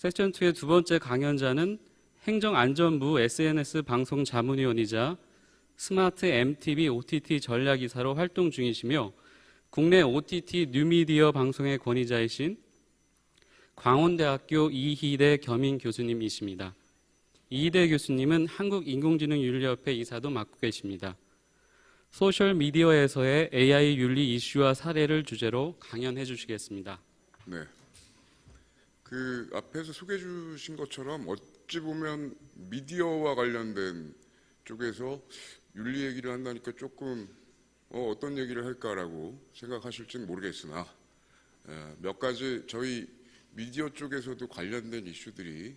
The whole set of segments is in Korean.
세션 2의 두 번째 강연자는 행정안전부 SNS 방송 자문위원이자 스마트 MTV OTT 전략이사로 활동 중이시며 국내 OTT 뉴미디어 방송의 권위자이신 광원대학교 이희대 겸임 교수님이십니다. 이희대 교수님은 한국인공지능윤리협회 이사도 맡고 계십니다. 소셜미디어에서의 AI 윤리 이슈와 사례를 주제로 강연해 주시겠습니다. 네. 그 앞에서 소개해 주신 것처럼 어찌 보면 미디어와 관련된 쪽에서 윤리 얘기를 한다니까 조금 어떤 얘기를 할까라고 생각하실지는 모르겠으나 몇 가지 저희 미디어 쪽에서도 관련된 이슈들이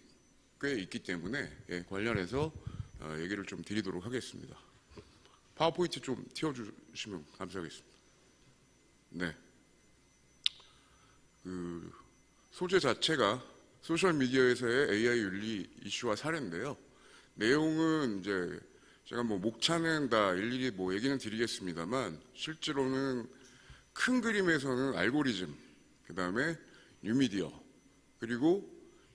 꽤 있기 때문에 관련해서 얘기를 좀 드리도록 하겠습니다. 파워포인트 좀 띄워주시면 감사하겠습니다. 네. 소재 자체가 소셜미디어에서의 AI 윤리 이슈와 사례인데요. 내용은 이제 제가 뭐 목차는 다 일일이 뭐 얘기는 드리겠습니다만 실제로는 큰 그림에서는 알고리즘, 그 다음에 뉴미디어, 그리고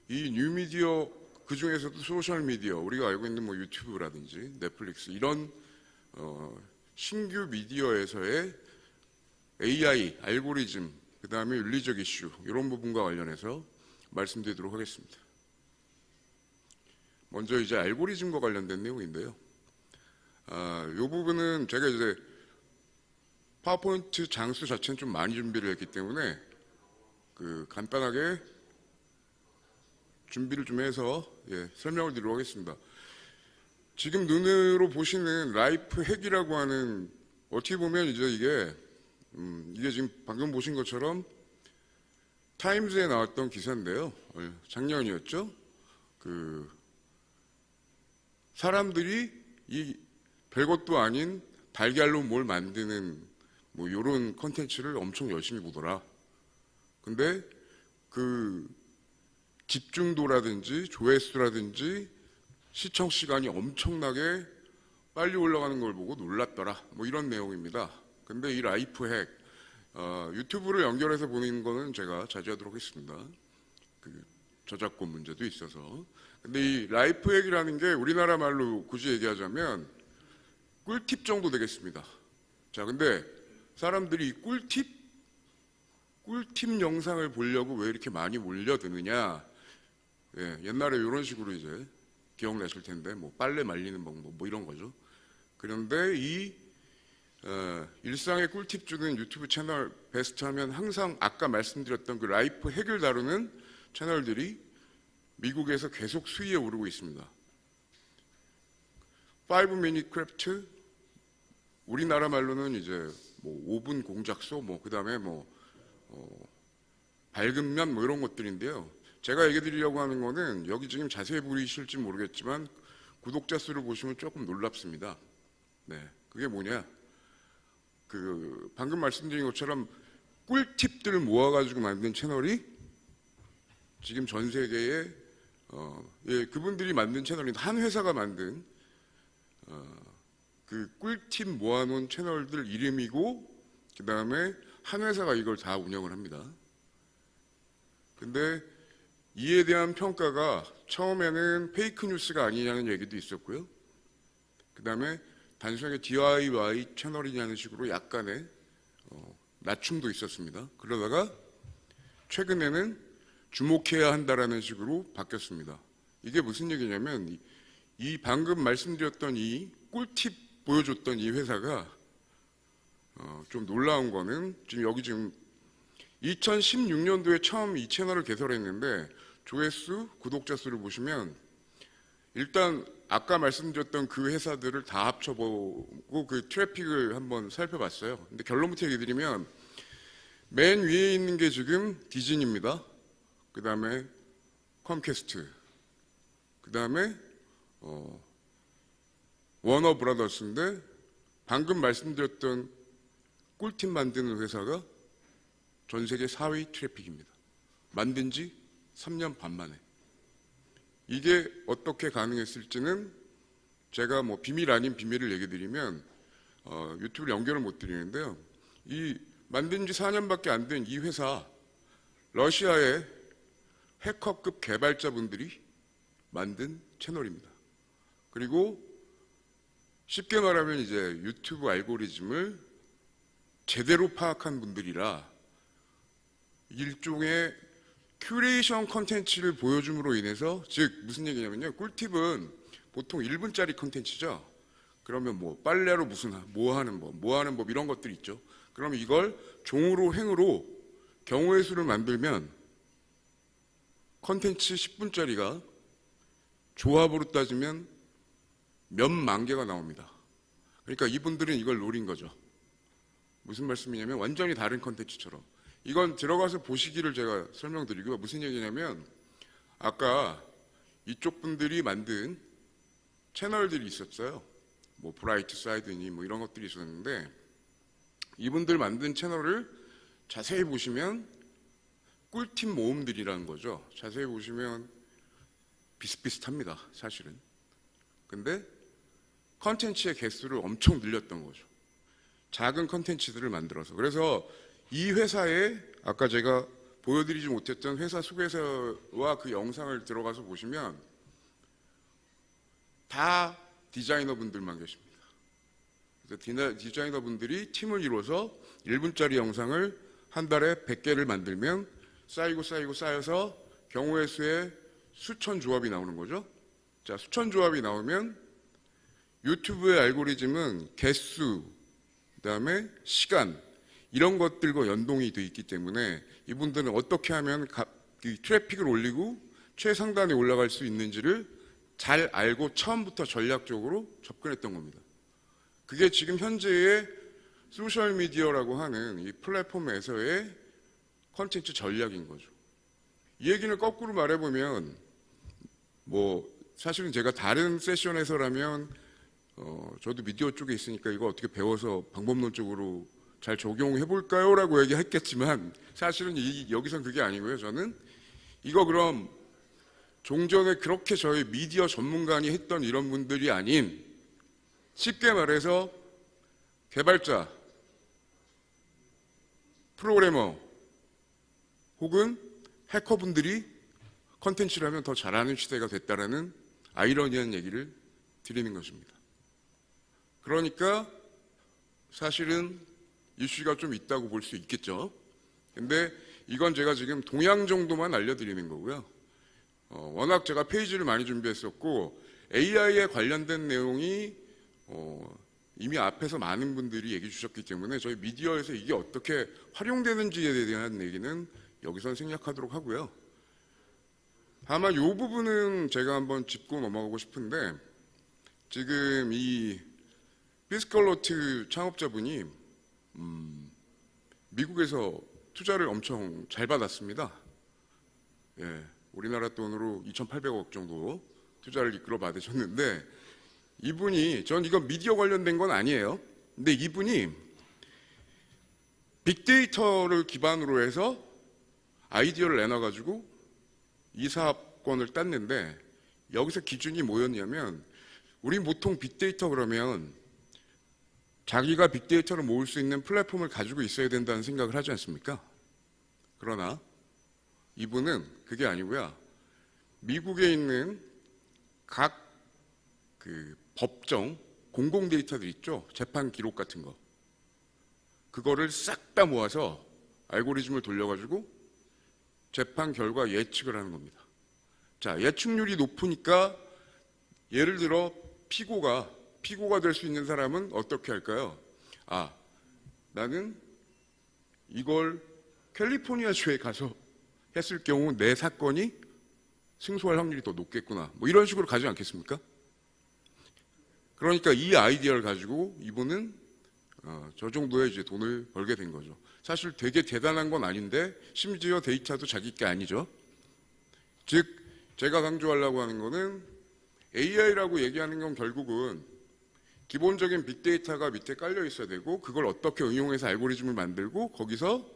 이 뉴미디어 그 중에서도 소셜미디어, 우리가 알고 있는 뭐 유튜브라든지 넷플릭스 이런 신규 미디어에서의 AI, 알고리즘, 그 다음에 윤리적 이슈 이런 부분과 관련해서 말씀드리도록 하겠습니다. 먼저 이제 알고리즘과 관련된 내용인데요. 이 부분은 제가 이제 파워포인트 장수 자체는 좀 많이 준비를 했기 때문에 간단하게 준비를 좀 해서 설명을 드리도록 하겠습니다. 지금 눈으로 보시는 라이프 핵이라고 하는, 어떻게 보면 이제 이게 지금 방금 보신 것처럼 타임즈에 나왔던 기사인데요. 작년이었죠. 사람들이 이 별것도 아닌 달걀로 뭘 만드는 뭐 이런 컨텐츠를 엄청 열심히 보더라. 근데 집중도라든지 조회수라든지 시청 시간이 엄청나게 빨리 올라가는 걸 보고 놀랐더라. 뭐 이런 내용입니다. 근데 이 라이프 핵, 유튜브를 연결해서 보는 거는 제가 자제하도록 하겠습니다. 저작권 문제도 있어서. 근데 이 라이프 핵이라는 게 우리나라 말로 굳이 얘기하자면 꿀팁 정도 되겠습니다. 자, 근데 사람들이 이 꿀팁 영상을 보려고 왜 이렇게 많이 몰려드느냐. 옛날에 이런 식으로 이제 기억나실 텐데, 뭐 빨래 말리는 방법, 뭐 이런 거죠. 그런데 이 일상의 꿀팁 주는 유튜브 채널 베스트 하면 항상 아까 말씀드렸던 그 라이프 핵을 다루는 채널들이 미국에서 계속 수위에 오르고 있습니다. 5미닛 크래프트, 우리나라 말로는 이제 뭐 5분 공작소, 뭐 그다음에 뭐 밝은 면 뭐 이런 것들인데요. 제가 얘기 드리려고 하는 거는 여기 지금 자세히 보이실지 모르겠지만 구독자 수를 보시면 조금 놀랍습니다. 네, 그게 뭐냐? 방금 말씀드린 것처럼 꿀팁들을 모아가지고 만든 채널이 지금 전 세계에 그분들이 만든 채널인데 한 회사가 만든 그 꿀팁 모아놓은 채널들 이름이고 그 다음에 한 회사가 이걸 다 운영을 합니다. 근데 이에 대한 평가가 처음에는 페이크 뉴스가 아니냐는 얘기도 있었고요. 그 다음에 단순하게 DIY 채널이냐는 식으로 약간의 낮춤도 있었습니다. 그러다가 최근에는 주목해야 한다라는 식으로 바뀌었습니다. 이게 무슨 얘기냐면 이 방금 말씀드렸던 이 꿀팁 보여줬던 이 회사가 좀 놀라운 거는 지금 2016년도에 처음 이 채널을 개설했는데 조회수, 구독자 수를 보시면 일단 아까 말씀드렸던 그 회사들을 다 합쳐보고 그 트래픽을 한번 살펴봤어요. 근데 결론부터 얘기 드리면 맨 위에 있는 게 지금 디즈니입니다. 그 다음에 컴캐스트, 그 다음에 워너 브라더스인데 방금 말씀드렸던 꿀팁 만드는 회사가 전 세계 4위 트래픽입니다. 만든 지 3년 반 만에. 이게 어떻게 가능했을지는 제가 뭐 비밀 아닌 비밀을 얘기 드리면 유튜브를 연결을 못 드리는데요. 이 만든 지 4년밖에 안 된 이 회사, 러시아의 해커급 개발자분들이 만든 채널입니다. 그리고 쉽게 말하면 이제 유튜브 알고리즘을 제대로 파악한 분들이라 일종의 큐레이션 컨텐츠를 보여줌으로 인해서, 즉 무슨 얘기냐면요, 꿀팁은 보통 1분짜리 컨텐츠죠. 그러면 뭐 빨래로 무슨 뭐 하는 법 이런 것들이 있죠. 그럼 이걸 종으로 행으로 경우의 수를 만들면 컨텐츠 10분짜리가 조합으로 따지면 몇만 개가 나옵니다. 그러니까 이분들은 이걸 노린 거죠. 무슨 말씀이냐면 완전히 다른 컨텐츠처럼. 이건 들어가서 보시기를 제가 설명드리고요. 무슨 얘기냐면 아까 이쪽 분들이 만든 채널들이 있었어요. 뭐 브라이트 사이드니 뭐 이런 것들이 있었는데 이분들 만든 채널을 자세히 보시면 꿀팁 모음들이라는 거죠. 자세히 보시면 비슷비슷합니다, 사실은. 근데 컨텐츠의 개수를 엄청 늘렸던 거죠. 작은 컨텐츠들을 만들어서. 그래서 이 회사에 아까 제가 보여드리지 못했던 회사 소개서와 그 영상을 들어가서 보시면 다 디자이너분들만 계십니다. 그래서 디자이너분들이 팀을 이루어서 1분짜리 영상을 한 달에 100개를 만들면 쌓여서 경우의 수에 수천 조합이 나오는 거죠. 자, 수천 조합이 나오면 유튜브의 알고리즘은 개수, 그다음에 시간 이런 것들과 연동이 돼 있기 때문에 이분들은 어떻게 하면 트래픽을 올리고 최상단에 올라갈 수 있는지를 잘 알고 처음부터 전략적으로 접근했던 겁니다. 그게 지금 현재의 소셜미디어라고 하는 이 플랫폼에서의 컨텐츠 전략인 거죠. 이 얘기는 거꾸로 말해보면 뭐 사실은 제가 다른 세션에서라면 저도 미디어 쪽에 있으니까 이거 어떻게 배워서 방법론적으로 잘 적용해볼까요? 라고 얘기했겠지만 사실은 여기선 그게 아니고요. 저는 이거 그럼 종전에 그렇게 저희 미디어 전문가니 했던 이런 분들이 아닌 쉽게 말해서 개발자, 프로그래머 혹은 해커분들이 컨텐츠를 하면 더 잘하는 시대가 됐다라는 아이러니한 얘기를 드리는 것입니다. 그러니까 사실은 이슈가 좀 있다고 볼 수 있겠죠. 근데 이건 제가 지금 동향 정도만 알려드리는 거고요. 워낙 제가 페이지를 많이 준비했었고 AI에 관련된 내용이 이미 앞에서 많은 분들이 얘기해 주셨기 때문에 저희 미디어에서 이게 어떻게 활용되는지에 대한 얘기는 여기서 생략하도록 하고요. 다만 이 부분은 제가 한번 짚고 넘어가고 싶은데 지금 이 피스컬로트 창업자분이 미국에서 투자를 엄청 잘 받았습니다. 예, 우리나라 돈으로 2,800억 정도 투자를 이끌어 받으셨는데 이분이, 전 이건 미디어 관련된 건 아니에요. 근데 이분이 빅데이터를 기반으로 해서 아이디어를 내놔가지고 이 사업권을 땄는데 여기서 기준이 뭐였냐면 우리 보통 빅데이터 그러면 자기가 빅데이터를 모을 수 있는 플랫폼을 가지고 있어야 된다는 생각을 하지 않습니까? 그러나 이분은 그게 아니고요. 미국에 있는 각 법정 공공 데이터들 있죠. 재판 기록 같은 거. 그거를 싹 다 모아서 알고리즘을 돌려가지고 재판 결과 예측을 하는 겁니다. 자, 예측률이 높으니까 예를 들어 피고가 될 수 있는 사람은 어떻게 할까요? 아, 나는 이걸 캘리포니아주에 가서 했을 경우 내 사건이 승소할 확률이 더 높겠구나. 뭐 이런 식으로 가지 않겠습니까? 그러니까 이 아이디어를 가지고 이분은 저 정도의 이제 돈을 벌게 된 거죠. 사실 되게 대단한 건 아닌데 심지어 데이터도 자기 게 아니죠. 즉 제가 강조하려고 하는 거는 AI라고 얘기하는 건 결국은 기본적인 빅데이터가 밑에 깔려 있어야 되고 그걸 어떻게 응용해서 알고리즘을 만들고 거기서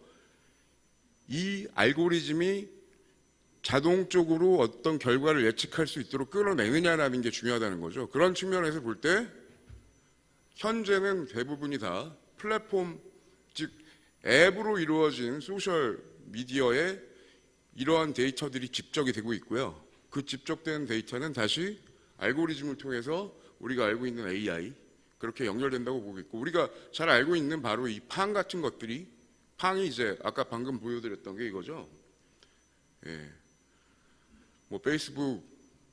이 알고리즘이 자동적으로 어떤 결과를 예측할 수 있도록 끌어내느냐라는 게 중요하다는 거죠. 그런 측면에서 볼 때 현재는 대부분이 다 플랫폼, 즉 앱으로 이루어진 소셜 미디어의 이러한 데이터들이 집적이 되고 있고요. 그 집적된 데이터는 다시 알고리즘을 통해서 우리가 알고 있는 AI 그렇게 연결된다고 보고 있고, 우리가 잘 알고 있는 바로 이 팡 같은 것들이, 팡이 이제 아까 방금 보여드렸던 게 이거죠. 예. 뭐 페이스북,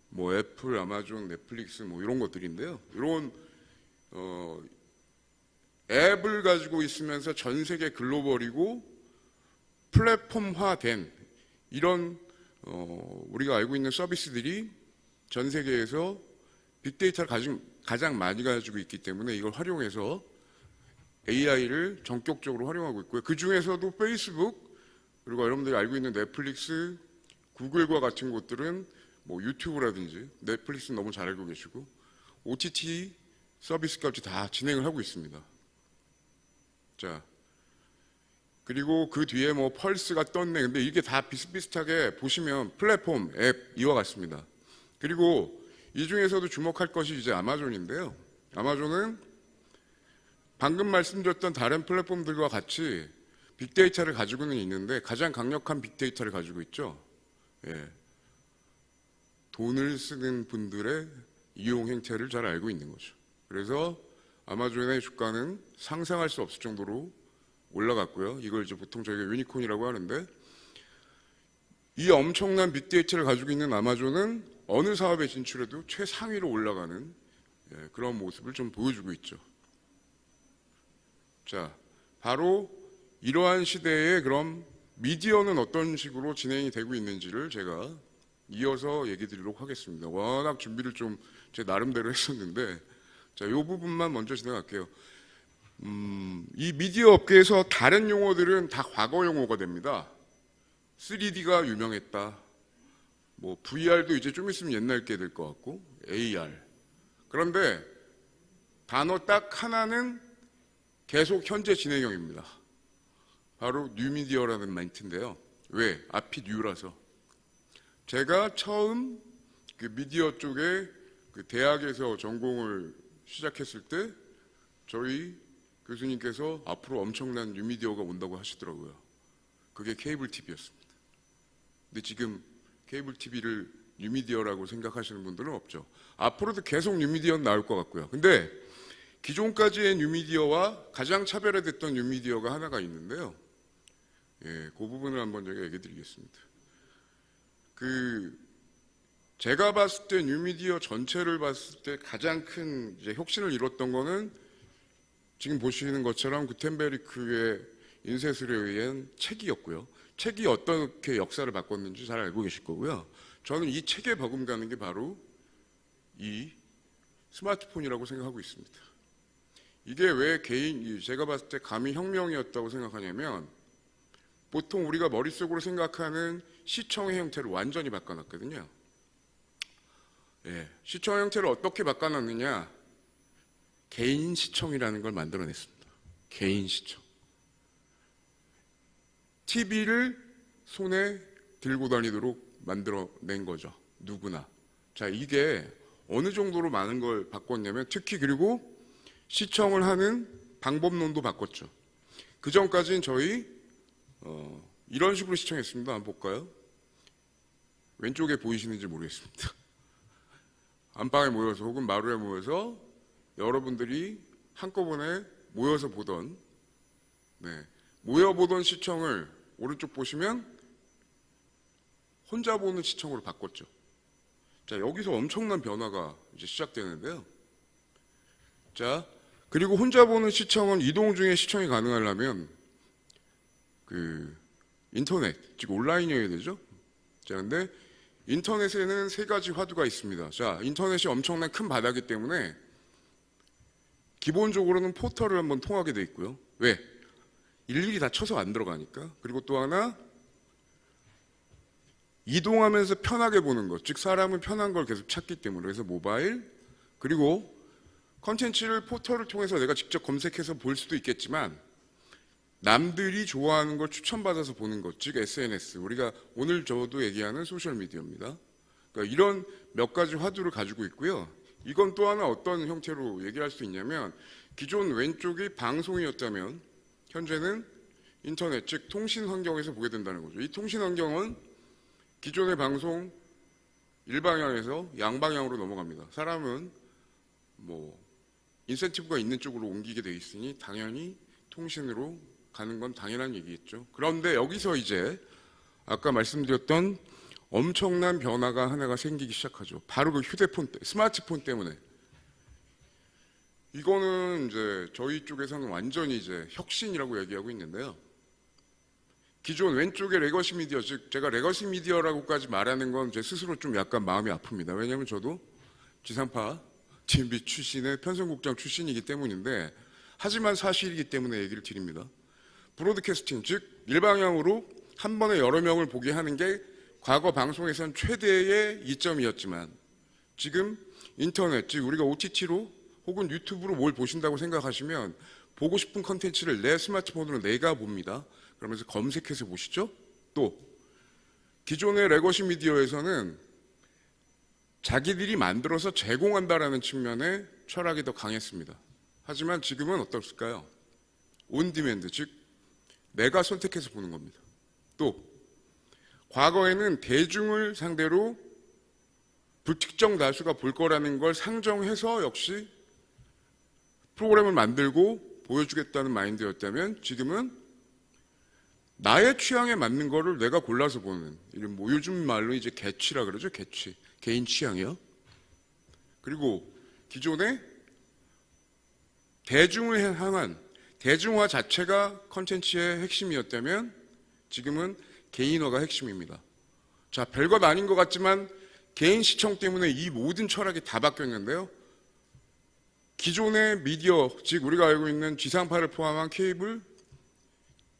뭐 애플, 아마존, 넷플릭스 뭐 이런 것들인데요. 이런 앱을 가지고 있으면서 전 세계 글로벌이고 플랫폼화된 이런 우리가 알고 있는 서비스들이 전 세계에서 빅데이터를 가장 많이 가지고 있기 때문에 이걸 활용해서 AI를 전격적으로 활용하고 있고요. 그 중에서도 페이스북, 그리고 여러분들이 알고 있는 넷플릭스, 구글과 같은 곳들은 뭐 유튜브라든지, 넷플릭스는 너무 잘 알고 계시고 OTT 서비스까지 다 진행을 하고 있습니다. 자, 그리고 그 뒤에 뭐 펄스가 떴네. 근데 이게 다 비슷비슷하게 보시면 플랫폼, 앱 이와 같습니다. 그리고 이 중에서도 주목할 것이 이제 아마존인데요. 아마존은 방금 말씀드렸던 다른 플랫폼들과 같이 빅데이터를 가지고는 있는데 가장 강력한 빅데이터를 가지고 있죠. 예. 돈을 쓰는 분들의 이용 행태를 잘 알고 있는 거죠. 그래서 아마존의 주가는 상상할 수 없을 정도로 올라갔고요. 이걸 이제 보통 저희가 유니콘이라고 하는데, 이 엄청난 빅데이터를 가지고 있는 아마존은 어느 사업에 진출해도 최상위로 올라가는 그런 모습을 좀 보여주고 있죠. 자, 바로 이러한 시대에 그럼 미디어는 어떤 식으로 진행이 되고 있는지를 제가 이어서 얘기 드리도록 하겠습니다. 워낙 준비를 좀 제 나름대로 했었는데, 자, 이 부분만 먼저 진행할게요. 이 미디어 업계에서 다른 용어들은 다 과거 용어가 됩니다. 3D가 유명했다. 뭐 VR도 이제 좀 있으면 옛날 게 될 것 같고, AR. 그런데 단어 딱 하나는 계속 현재 진행형입니다. 바로 뉴미디어라는 멘트인데요. 왜? 앞이 뉴라서. 제가 처음 그 미디어 쪽에 그 대학에서 전공을 시작했을 때 저희 교수님께서 앞으로 엄청난 뉴미디어가 온다고 하시더라고요. 그게 케이블 TV였습니다. 근데 지금 케이블 TV를 뉴미디어라고 생각하시는 분들은 없죠. 앞으로도 계속 뉴미디어는 나올 것 같고요. 근데 기존까지의 뉴미디어와 가장 차별화됐던 뉴미디어가 하나가 있는데요. 예, 그 부분을 한번 제가 얘기 드리겠습니다. 제가 봤을 때 뉴미디어 전체를 봤을 때 가장 큰 이제 혁신을 이뤘던 거는 지금 보시는 것처럼 구텐베르크의 인쇄술에 의한 책이었고요. 책이 어떻게 역사를 바꿨는지 잘 알고 계실 거고요. 저는 이 책에 버금가는 게 바로 이 스마트폰이라고 생각하고 있습니다. 이게 왜 제가 봤을 때 감히 혁명이었다고 생각하냐면, 보통 우리가 머릿속으로 생각하는 시청의 형태를 완전히 바꿔놨거든요. 예, 시청 형태를 어떻게 바꿔놨느냐? 개인 시청이라는 걸 만들어냈습니다. 개인 시청. TV를 손에 들고 다니도록 만들어낸 거죠. 누구나. 자, 이게 어느 정도로 많은 걸 바꿨냐면, 특히 그리고 시청을 하는 방법론도 바꿨죠. 그 전까지는 저희 이런 식으로 시청했습니다. 한번 볼까요? 왼쪽에 보이시는지 모르겠습니다. 안방에 모여서 혹은 마루에 모여서 여러분들이 한꺼번에 모여서 보던, 모여보던 시청을 오른쪽 보시면 혼자 보는 시청으로 바꿨죠. 자, 여기서 엄청난 변화가 이제 시작되는데요. 자, 그리고 혼자 보는 시청은 이동 중에 시청이 가능하려면 인터넷, 즉 온라인이어야 되죠. 자, 근데 인터넷에는 세 가지 화두가 있습니다. 자, 인터넷이 엄청난 큰 바다이기 때문에 기본적으로는 포털을 한번 통하게 돼 있고요. 왜? 일일이 다 쳐서 안 들어가니까. 그리고 또 하나, 이동하면서 편하게 보는 것, 즉 사람은 편한 걸 계속 찾기 때문에. 그래서 모바일, 그리고 컨텐츠를 포털을 통해서 내가 직접 검색해서 볼 수도 있겠지만 남들이 좋아하는 걸 추천받아서 보는 것, 즉 SNS, 우리가 오늘 저도 얘기하는 소셜미디어입니다. 그러니까 이런 몇 가지 화두를 가지고 있고요. 이건 또 하나 어떤 형태로 얘기할 수 있냐면, 기존 왼쪽이 방송이었다면 현재는 인터넷, 즉 통신 환경에서 보게 된다는 거죠. 이 통신 환경은 기존의 방송 일방향에서 양방향으로 넘어갑니다. 사람은 뭐 인센티브가 있는 쪽으로 옮기게 돼 있으니 당연히 통신으로 가는 건 당연한 얘기겠죠. 그런데 여기서 이제 아까 말씀드렸던 엄청난 변화가 하나가 생기기 시작하죠. 바로 그 휴대폰, 스마트폰 때문에. 이거는 이제 저희 쪽에서는 완전히 이제 혁신이라고 얘기하고 있는데요. 기존 왼쪽에 레거시 미디어, 즉 제가 레거시 미디어라고까지 말하는 건 제 스스로 좀 약간 마음이 아픕니다. 왜냐하면 저도 지상파 TMB 출신의 편성국장 출신이기 때문인데, 하지만 사실이기 때문에 얘기를 드립니다. 브로드캐스팅, 즉 일방향으로 한 번에 여러 명을 보게 하는 게 과거 방송에선 최대의 이점이었지만, 지금 인터넷, 즉 우리가 OTT로 혹은 유튜브로 뭘 보신다고 생각하시면 보고 싶은 컨텐츠를 내 스마트폰으로 내가 봅니다. 그러면서 검색해서 보시죠. 또 기존의 레거시 미디어에서는 자기들이 만들어서 제공한다라는 측면의 철학이 더 강했습니다. 하지만 지금은 어떻을까요? 온디맨드, 즉 내가 선택해서 보는 겁니다. 또 과거에는 대중을 상대로 불특정 다수가 볼 거라는 걸 상정해서 역시 프로그램을 만들고 보여주겠다는 마인드였다면, 지금은 나의 취향에 맞는 거를 내가 골라서 보는, 이런 뭐 요즘 말로 이제 개취라 그러죠. 개취, 개인 취향이요. 그리고 기존에 대중을 향한 대중화 자체가 컨텐츠의 핵심이었다면, 지금은 개인화가 핵심입니다. 자, 별것 아닌 것 같지만 개인 시청 때문에 이 모든 철학이 다 바뀌었는데요. 기존의 미디어, 즉 우리가 알고 있는 지상파를 포함한 케이블,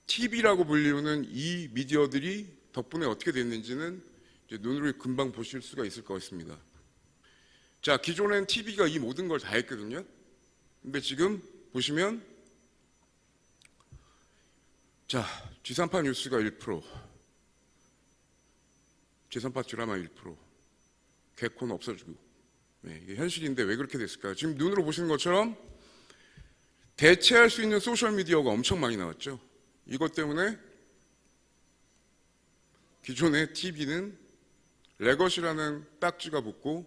TV라고 불리우는 이 미디어들이 덕분에 어떻게 됐는지는 이제 눈으로 금방 보실 수가 있을 것 같습니다. 자, 기존엔 TV가 이 모든 걸 다 했거든요. 근데 지금 보시면, 자, 지상파 뉴스가 1%, 지상파 드라마 1%, 개콘 없어지고. 네, 이게 현실인데 왜 그렇게 됐을까요? 지금 눈으로 보시는 것처럼 대체할 수 있는 소셜미디어가 엄청 많이 나왔죠. 이것 때문에 기존의 TV는 레거시라는 딱지가 붙고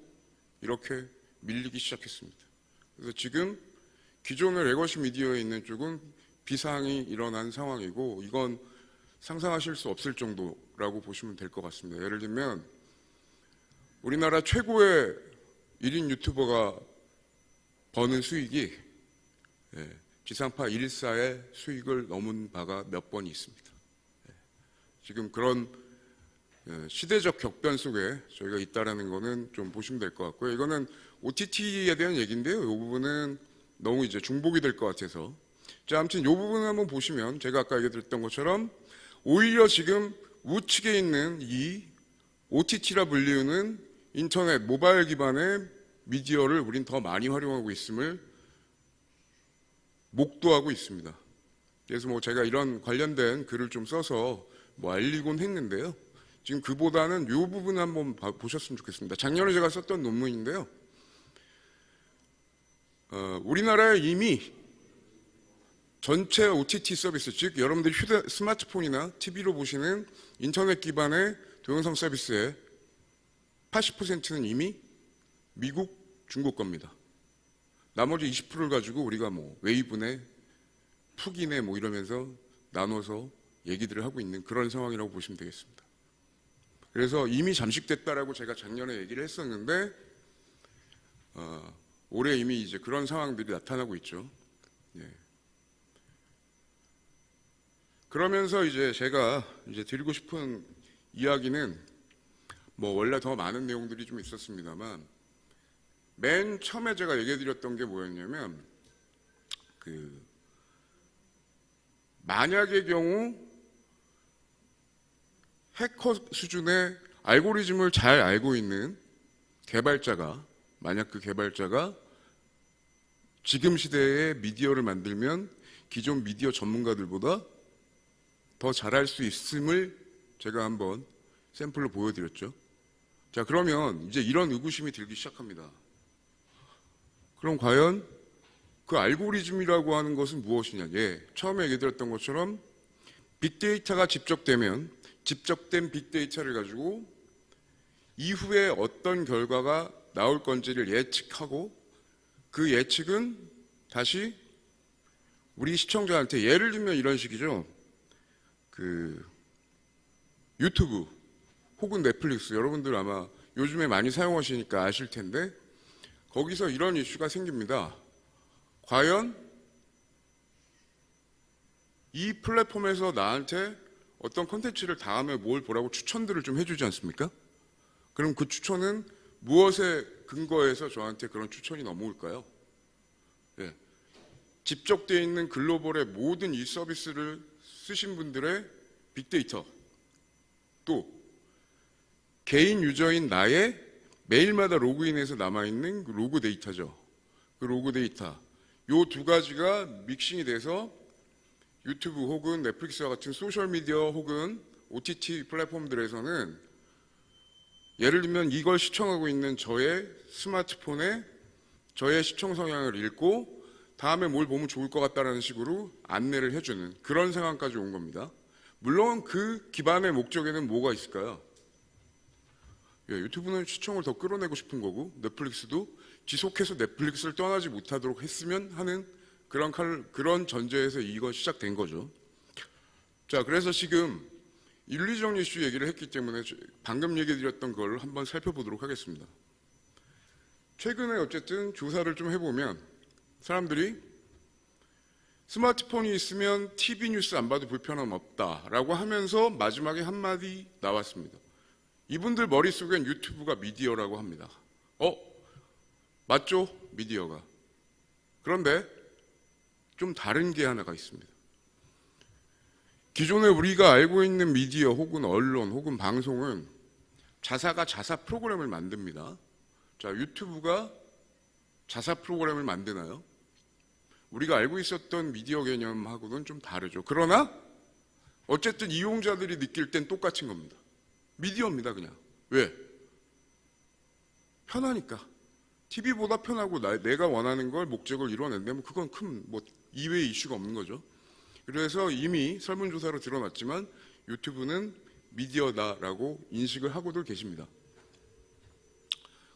이렇게 밀리기 시작했습니다. 그래서 지금 기존의 레거시 미디어에 있는 쪽은 비상이 일어난 상황이고, 이건 상상하실 수 없을 정도라고 보시면 될 것 같습니다. 예를 들면 우리나라 최고의 1인 유튜버가 버는 수익이 지상파 1사의 수익을 넘은 바가 몇 번이 있습니다. 지금 그런 시대적 격변 속에 저희가 있다라는 거는 좀 보시면 될 것 같고요. 이거는 OTT에 대한 얘기인데요. 이 부분은 너무 이제 중복이 될 것 같아서. 자, 아무튼 이 부분을 한번 보시면 제가 아까 얘기 드렸던 것처럼 오히려 지금 우측에 있는 이 OTT라 불리우는 인터넷, 모바일 기반의 미디어를 우린 더 많이 활용하고 있음을 목도하고 있습니다. 그래서 뭐 제가 이런 관련된 글을 좀 써서 뭐 알리곤 했는데요. 지금 그보다는 이 부분 한번 보셨으면 좋겠습니다. 작년에 제가 썼던 논문인데요. 우리나라에 이미 전체 OTT 서비스, 즉 여러분들이 스마트폰이나 TV로 보시는 인터넷 기반의 동영상 서비스의 80%는 이미 미국, 중국 겁니다. 나머지 20%를 가지고 우리가 뭐 웨이브네, 푹이네 뭐 이러면서 나눠서 얘기들을 하고 있는 그런 상황이라고 보시면 되겠습니다. 그래서 이미 잠식됐다라고 제가 작년에 얘기를 했었는데 올해 이미 이제 그런 상황들이 나타나고 있죠. 예. 그러면서 이제 제가 이제 드리고 싶은 이야기는 뭐 원래 더 많은 내용들이 좀 있었습니다만, 맨 처음에 제가 얘기해 드렸던 게 뭐였냐면, 만약의 경우 해커 수준의 알고리즘을 잘 알고 있는 개발자가, 만약 그 개발자가 지금 시대에 미디어를 만들면 기존 미디어 전문가들보다 더 잘할 수 있음을 제가 한번 샘플로 보여드렸죠. 자, 그러면 이제 이런 의구심이 들기 시작합니다. 그럼 과연 그 알고리즘이라고 하는 것은 무엇이냐? 예, 처음에 얘기드렸던 것처럼 빅데이터가 집적되면 집적된 빅데이터를 가지고 이후에 어떤 결과가 나올 건지를 예측하고 그 예측은 다시 우리 시청자한테 예를 들면 이런 식이죠. 그 유튜브 혹은 넷플릭스 여러분들 아마 요즘에 많이 사용하시니까 아실 텐데 거기서 이런 이슈가 생깁니다. 과연 이 플랫폼에서 나한테 어떤 콘텐츠를 다음에 뭘 보라고 추천들을 좀 해주지 않습니까? 그럼 그 추천은 무엇에 근거해서 저한테 그런 추천이 넘어올까요? 예. 집적되어 있는 글로벌의 모든 이 서비스를 쓰신 분들의 빅데이터, 또 개인 유저인 나의 매일마다 로그인해서 남아있는 그 로그 데이터죠. 그 로그 데이터, 요 두 가지가 믹싱이 돼서 유튜브 혹은 넷플릭스와 같은 소셜미디어 혹은 OTT 플랫폼들에서는 예를 들면 이걸 시청하고 있는 저의 스마트폰에 저의 시청 성향을 읽고 다음에 뭘 보면 좋을 것 같다라는 식으로 안내를 해주는 그런 상황까지 온 겁니다. 물론 그 기반의 목적에는 뭐가 있을까요? 예, 유튜브는 시청을 더 끌어내고 싶은 거고 넷플릭스도 지속해서 넷플릭스를 떠나지 못하도록 했으면 하는 그런 전제에서 이거 시작된 거죠. 자, 그래서 지금 윤리적 이슈 얘기를 했기 때문에 방금 얘기 드렸던 걸 한번 살펴보도록 하겠습니다. 최근에 어쨌든 조사를 좀 해보면 사람들이 스마트폰이 있으면 TV 뉴스 안 봐도 불편함 없다라고 하면서 마지막에 한마디 나왔습니다. 이분들 머릿속엔 유튜브가 미디어라고 합니다. 맞죠? 미디어가. 그런데 좀 다른 게 하나가 있습니다. 기존에 우리가 알고 있는 미디어 혹은 언론 혹은 방송은 자사가 자사 프로그램을 만듭니다. 자, 유튜브가 자사 프로그램을 만드나요? 우리가 알고 있었던 미디어 개념하고는 좀 다르죠. 그러나 어쨌든 이용자들이 느낄 땐 똑같은 겁니다. 미디어입니다, 그냥. 왜? 편하니까. TV보다 편하고 내가 원하는 걸 목적을 이뤄낸다면 그건 큰 이외의 이슈가 없는 거죠. 그래서 이미 설문조사로 드러났지만 유튜브는 미디어다라고 인식을 하고들 계십니다.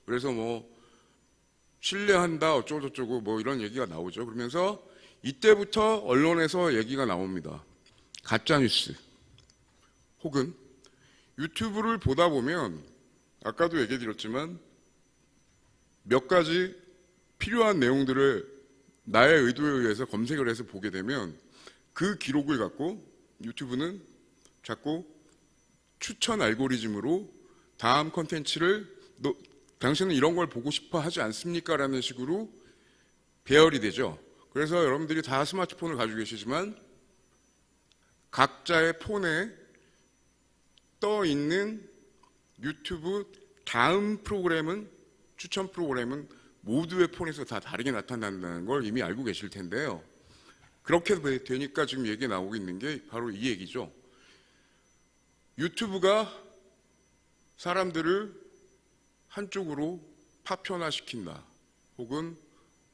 그래서 신뢰한다 어쩌고저쩌고 이런 얘기가 나오죠. 그러면서 이때부터 언론에서 얘기가 나옵니다. 가짜뉴스 혹은 유튜브를 보다 보면 아까도 얘기 드렸지만 몇 가지 필요한 내용들을 나의 의도에 의해서 검색을 해서 보게 되면 그 기록을 갖고 유튜브는 자꾸 추천 알고리즘으로 다음 컨텐츠를 당신은 이런 걸 보고 싶어 하지 않습니까? 라는 식으로 배열이 되죠. 그래서 여러분들이 다 스마트폰을 가지고 계시지만 각자의 폰에 떠 있는 유튜브 다음 프로그램은 추천 프로그램은 모두의 폰에서 다 다르게 나타난다는 걸 이미 알고 계실 텐데요. 그렇게 되니까 지금 얘기 나오고 있는 게 바로 이 얘기죠. 유튜브가 사람들을 한쪽으로 파편화시킨다. 혹은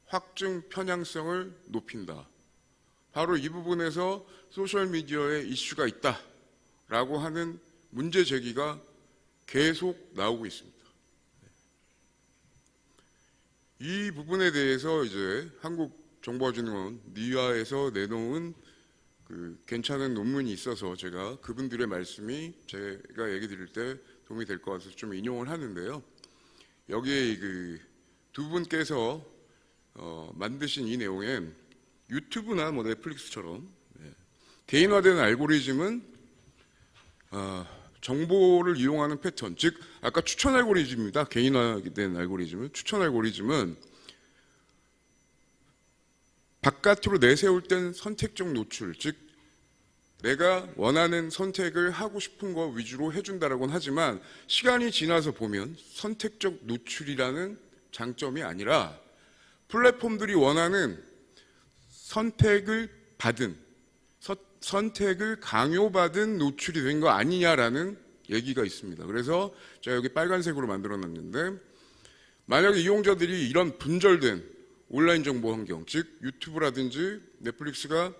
확증 편향성을 높인다. 바로 이 부분에서 소셜미디어에 이슈가 있다라고 하는 문제 제기가 계속 나오고 있습니다. 이 부분에 대해서 이제 한국정보화진흥원 니아에서 내놓은 괜찮은 논문이 있어서 제가 그분들의 말씀이 제가 얘기 드릴 때 도움이 될 것 같아서 좀 인용을 하는데요. 여기에 두 분께서 만드신 이 내용엔 유튜브나 넷플릭스처럼 개인화된 알고리즘은 정보를 이용하는 패턴, 즉 아까 추천 알고리즘입니다. 개인화된 알고리즘은 추천 알고리즘은 바깥으로 내세울 땐 선택적 노출, 즉 내가 원하는 선택을 하고 싶은 거 위주로 해준다라고는 하지만 시간이 지나서 보면 선택적 노출이라는 장점이 아니라 플랫폼들이 원하는 선택을 강요받은 노출이 된 거 아니냐라는 얘기가 있습니다. 그래서 제가 여기 빨간색으로 만들어놨는데 만약에 이용자들이 이런 분절된 온라인 정보 환경, 즉 유튜브라든지 넷플릭스가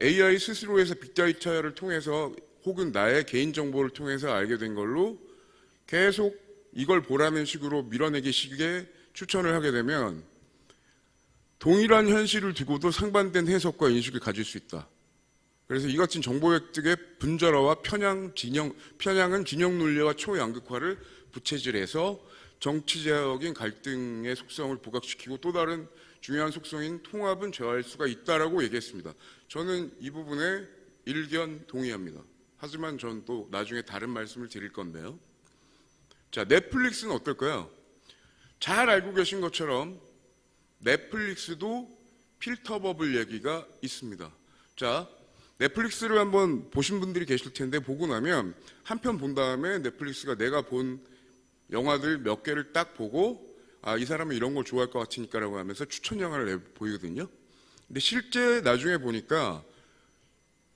AI 스스로에서 빅데이터를 통해서 혹은 나의 개인정보를 통해서 알게 된 걸로 계속 이걸 보라는 식으로 밀어내기 식의 추천을 하게 되면 동일한 현실을 두고도 상반된 해석과 인식을 가질 수 있다. 그래서 이 같은 정보 획득의 분절화와 편향은 진영 논리와 초양극화를 부채질해서 정치적인 갈등의 속성을 부각시키고 또 다른 중요한 속성인 통합은 저해할 수가 있다라고 얘기했습니다. 저는 이 부분에 일견 동의합니다. 하지만 저는 또 나중에 다른 말씀을 드릴 건데요. 자, 넷플릭스는 어떨까요? 잘 알고 계신 것처럼 넷플릭스도 필터 버블 얘기가 있습니다. 자, 넷플릭스를 한번 보신 분들이 계실 텐데 보고 나면 한 편 본 다음에 넷플릭스가 내가 본 영화들 몇 개를 딱 보고 이 사람은 이런 걸 좋아할 것 같으니까라고 하면서 추천 영화를 보이거든요. 근데 실제 나중에 보니까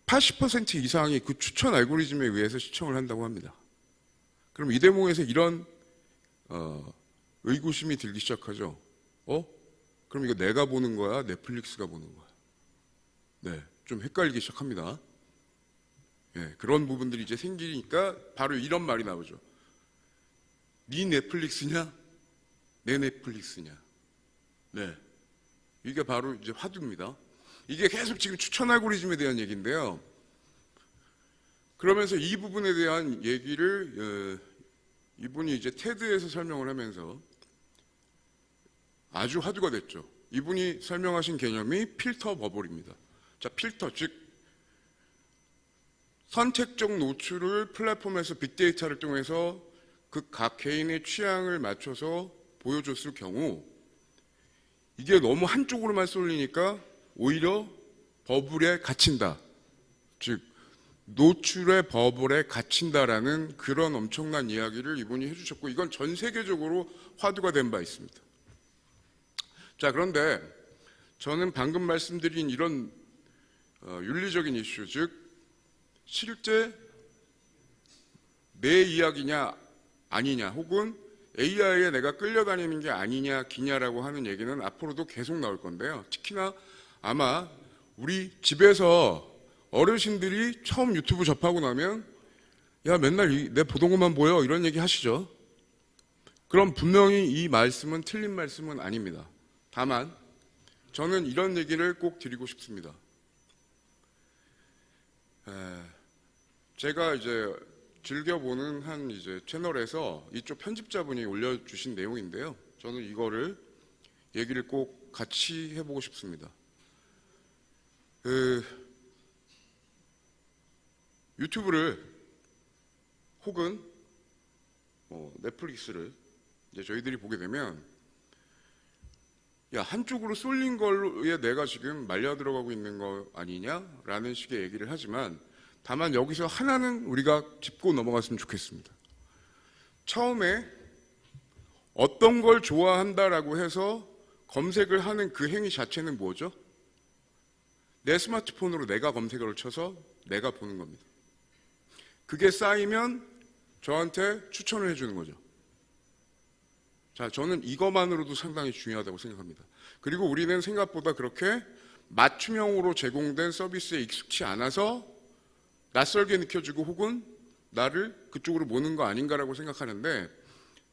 80% 이상이 그 추천 알고리즘에 의해서 시청을 한다고 합니다. 그럼 이 대목에서 이런 의구심이 들기 시작하죠. 그럼 이거 내가 보는 거야? 넷플릭스가 보는 거야? 네, 좀 헷갈리기 시작합니다. 네, 그런 부분들이 이제 생기니까 바로 이런 말이 나오죠. 네 넷플릭스냐? 내 넷플릭스냐? 네, 이게 바로 이제 화두입니다. 이게 계속 지금 추천 알고리즘에 대한 얘기인데요. 그러면서 이 부분에 대한 얘기를 이분이 이제 테드에서 설명을 하면서 아주 화두가 됐죠. 이분이 설명하신 개념이 필터 버블입니다. 자, 필터, 즉 선택적 노출을 플랫폼에서 빅데이터를 통해서 그 각 개인의 취향을 맞춰서 보여줬을 경우 이게 너무 한쪽으로만 쏠리니까 오히려 버블에 갇힌다. 즉 노출의 버블에 갇힌다라는 그런 엄청난 이야기를 이분이 해주셨고 이건 전 세계적으로 화두가 된 바 있습니다. 자, 그런데 저는 방금 말씀드린 이런 윤리적인 이슈, 즉 실제 내 이야기냐 아니냐 혹은 AI에 내가 끌려다니는 게 아니냐 기냐라고 하는 얘기는 앞으로도 계속 나올 건데요. 특히나 아마 우리 집에서 어르신들이 처음 유튜브 접하고 나면 야 맨날 내 보던 것만 보여 이런 얘기 하시죠. 그럼 분명히 이 말씀은 틀린 말씀은 아닙니다. 다만 저는 이런 얘기를 꼭 드리고 싶습니다. 제가 이제 즐겨보는 한 이제 채널에서 이쪽 편집자분이 올려주신 내용인데요. 저는 이거를 얘기를 꼭 같이 해보고 싶습니다. 유튜브를 혹은 넷플릭스를 이제 저희들이 보게 되면 야 한쪽으로 쏠린 걸로에 내가 지금 말려 들어가고 있는 거 아니냐라는 식의 얘기를 하지만 다만 여기서 하나는 우리가 짚고 넘어갔으면 좋겠습니다. 처음에 어떤 걸 좋아한다라고 해서 검색을 하는 그 행위 자체는 뭐죠? 내 스마트폰으로 내가 검색어를 쳐서 내가 보는 겁니다. 그게 쌓이면 저한테 추천을 해주는 거죠. 자, 저는 이것만으로도 상당히 중요하다고 생각합니다. 그리고 우리는 생각보다 그렇게 맞춤형으로 제공된 서비스에 익숙치 않아서 낯설게 느껴지고 혹은 나를 그쪽으로 모는 거 아닌가라고 생각하는데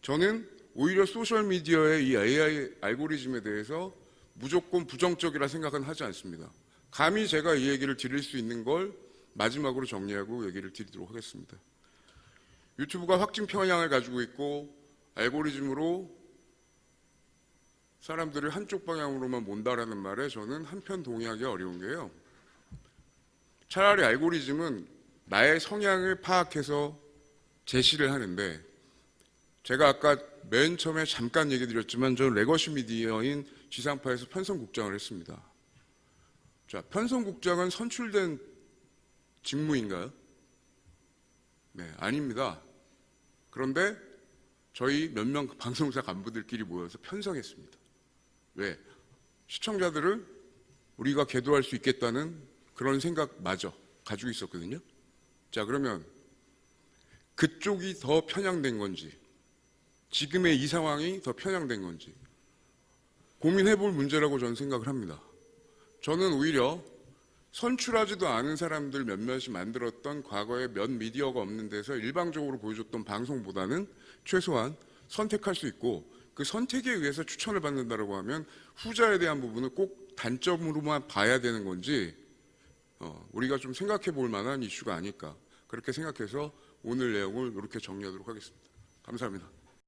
저는 오히려 소셜미디어의 이 AI 알고리즘에 대해서 무조건 부정적이라 생각은 하지 않습니다. 감히 제가 이 얘기를 드릴 수 있는 걸 마지막으로 정리하고 얘기를 드리도록 하겠습니다. 유튜브가 확증 편향을 가지고 있고 알고리즘으로 사람들을 한쪽 방향으로만 몬다라는 말에 저는 한편 동의하기 어려운 게요. 차라리 알고리즘은 나의 성향을 파악해서 제시를 하는데 제가 아까 맨 처음에 잠깐 얘기 드렸지만 저는 레거시 미디어인 지상파에서 편성국장을 했습니다. 자, 편성국장은 선출된 직무인가요? 네, 아닙니다. 그런데 저희 몇 명 방송사 간부들끼리 모여서 편성했습니다. 왜? 시청자들을 우리가 계도할 수 있겠다는 그런 생각마저 가지고 있었거든요. 자, 그러면 그쪽이 더 편향된 건지 지금의 이 상황이 더 편향된 건지 고민해 볼 문제라고 저는 생각을 합니다. 저는 오히려 선출하지도 않은 사람들 몇몇이 만들었던 과거에 몇 미디어가 없는 데서 일방적으로 보여줬던 방송보다는 최소한 선택할 수 있고 그 선택에 의해서 추천을 받는다라고 하면 후자에 대한 부분을 꼭 단점으로만 봐야 되는 건지 우리가 좀 생각해 볼 만한 이슈가 아닐까 그렇게 생각해서 오늘 내용을 이렇게 정리하도록 하겠습니다. 감사합니다.